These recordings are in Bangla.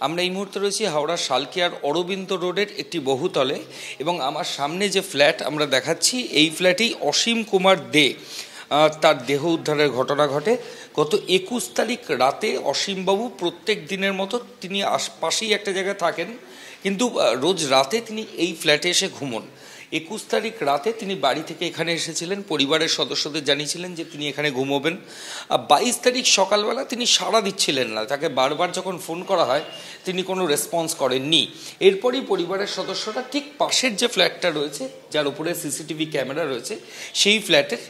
আমরা এই মুহূর্তে রয়েছি হাওড়ার শালকিয়ার অরবিন্দ রোডের একটি বহুতলে এবং আমার সামনে যে ফ্ল্যাট আমরা দেখাচ্ছি এই ফ্ল্যাটেই অসীম কুমার দে তার দেহ উদ্ধারের ঘটনা ঘটে। গত 21 তারিখ রাতে অসীমবাবু প্রত্যেক দিনের মতো তিনি পাশেই একটা জায়গায় থাকেন, কিন্তু রোজ রাতে তিনি এই ফ্ল্যাটে এসে ঘুমন। 21 তারিখ রাতে তিনি বাড়ি থেকে এখানে এসেছিলেন, পরিবারের সদস্যদের জানিয়েছিলেন যে তিনি এখানে ঘুমোবেন। 22 তারিখ সকালবেলা তিনি সাড়া দিচ্ছিলেন না, তাকে বারবার যখন ফোন করা হয় তিনি কোনো রেসপন্স করেননি। এরপরই পরিবারের সদস্যরা ঠিক পাশের যে ফ্ল্যাটটা রয়েছে, যার উপরে সিসিটিভি ক্যামেরা রয়েছে, সেই ফ্ল্যাটের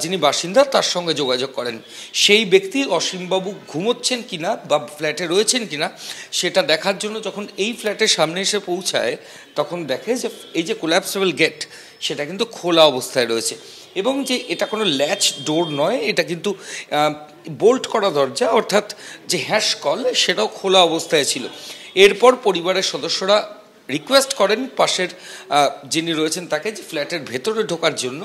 যিনি বাসিন্দা তার সঙ্গে যোগাযোগ করেন। সেই ব্যক্তি অসীমবাবু ঘুমোচ্ছেন কিনা বা ফ্ল্যাটে রয়েছেন কিনা সেটা দেখার জন্য যখন এই ফ্ল্যাটের সামনে এসে পৌঁছায়, তখন দেখে যে এই যে কোল্যাপসেবল গেট সেটা কিন্তু খোলা অবস্থায় রয়েছে এবং যে এটা কোনো ল্যাচ ডোর নয়, এটা কিন্তু বোল্ট করা দরজা, অর্থাৎ যে হ্যাশ কল সেটাও খোলা অবস্থায় ছিল। এরপর পরিবারের সদস্যরা রিকোয়েস্ট করেন পাশের যিনি রয়েছেন তাকে যে ফ্ল্যাটের ভেতরে ঢোকার জন্য।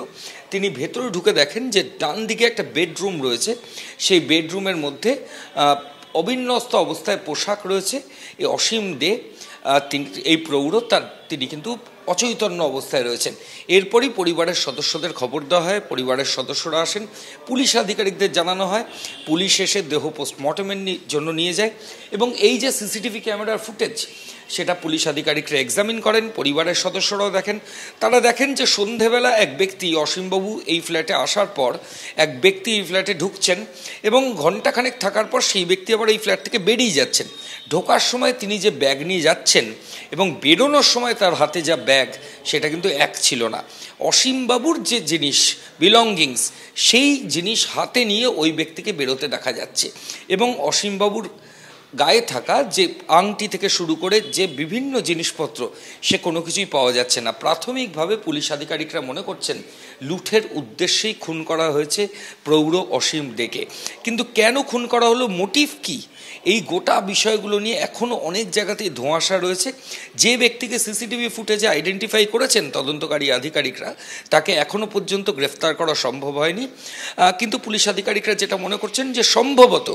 তিনি ভেতরে ঢুকে দেখেন যে ডান দিকে একটা বেডরুম রয়েছে, সেই বেডরুমের মধ্যে অবিন্যস্ত অবস্থায় পোশাক রয়েছে। এই অসীম দে তিনি এই প্রৌঢ় তিনি কিন্তু অচৈতন্য অবস্থায় রয়েছেন। এরপরই পরিবারের সদস্যদের খবর দেওয়া হয়, পরিবারের সদস্যরা আসেন, পুলিশ আধিকারিকদের জানানো হয়, পুলিশ এসে দেহ পোস্টমর্টমের জন্য নিয়ে যায় এবং এই যে সিসিটিভি ক্যামেরার ফুটেজ সেটা পুলিশ আধিকারিকরা এক্সামিন করেন, পরিবারের সদস্যরাও দেখেন। তারা দেখেন যে সন্ধেবেলা এক ব্যক্তি, অসীমবাবু এই ফ্ল্যাটে আসার পর এক ব্যক্তি এই ফ্ল্যাটে ঢুকছেন এবং ঘণ্টাখানেক থাকার পর সেই ব্যক্তি আবার এই ফ্ল্যাট থেকে বেরিয়ে যাচ্ছেন। ঢোকার সময় তিনি যে ব্যাগ নিয়ে যাচ্ছেন এবং বেরোনোর সময় তার হাতে যা ব্যাগ সেটা কিন্তু এক ছিল না। অসীমবাবুর যে জিনিস বিলঙ্গিংস সেই জিনিস হাতে নিয়ে ওই ব্যক্তিকে বেরোতে দেখা যাচ্ছে এবং অসীমবাবুর গায়ে থাকা যে আংটি থেকে শুরু করে যে বিভিন্ন জিনিসপত্র সে কোনো কিছুই পাওয়া যাচ্ছে না। প্রাথমিকভাবে পুলিশ আধিকারিকরা মনে করছেন লুঠের উদ্দেশ্যেই খুন করা হয়েছে প্রৌঢ় অসীম দেকে। কিন্তু কেন খুন করা হলো, মোটিভ কি, এই গোটা বিষয়গুলো নিয়ে এখনও অনেক জায়গাতেই ধোঁয়াশা রয়েছে। যে ব্যক্তিকে সিসিটিভি ফুটেজে আইডেন্টিফাই করেছেন তদন্তকারী আধিকারিকরা, তাকে এখনও পর্যন্ত গ্রেফতার করা সম্ভব হয়নি। কিন্তু পুলিশ আধিকারিকরা যেটা মনে করছেন যে সম্ভবত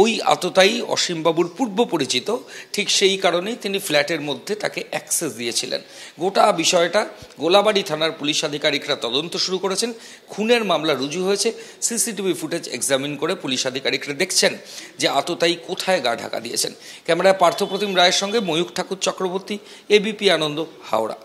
ওই আততায়ী অসীমবাবুর পূর্ব পরিচিত, ঠিক সেই কারণেই তিনি ফ্ল্যাটের মধ্যে তাকে অ্যাক্সেস দিয়েছিলেন। গোটা বিষয়টা গোলাবাড়ি থানার পুলিশ আধিকারিকরা তদন্ত শুরু করেছেন, খুনের মামলা রুজু হয়েছে। সিসিটিভি ফুটেজ এক্সামিন করে পুলিশ আধিকারিকরা দেখছেন যে আততায়ী কোথায় গা ঢাকা দিয়েছেন। ক্যামেরায় পার্থপ্রতিম রায়ের সঙ্গে ময়ূখ ঠাকুর চক্রবর্তী, এবিপি আনন্দ, হাওড়া।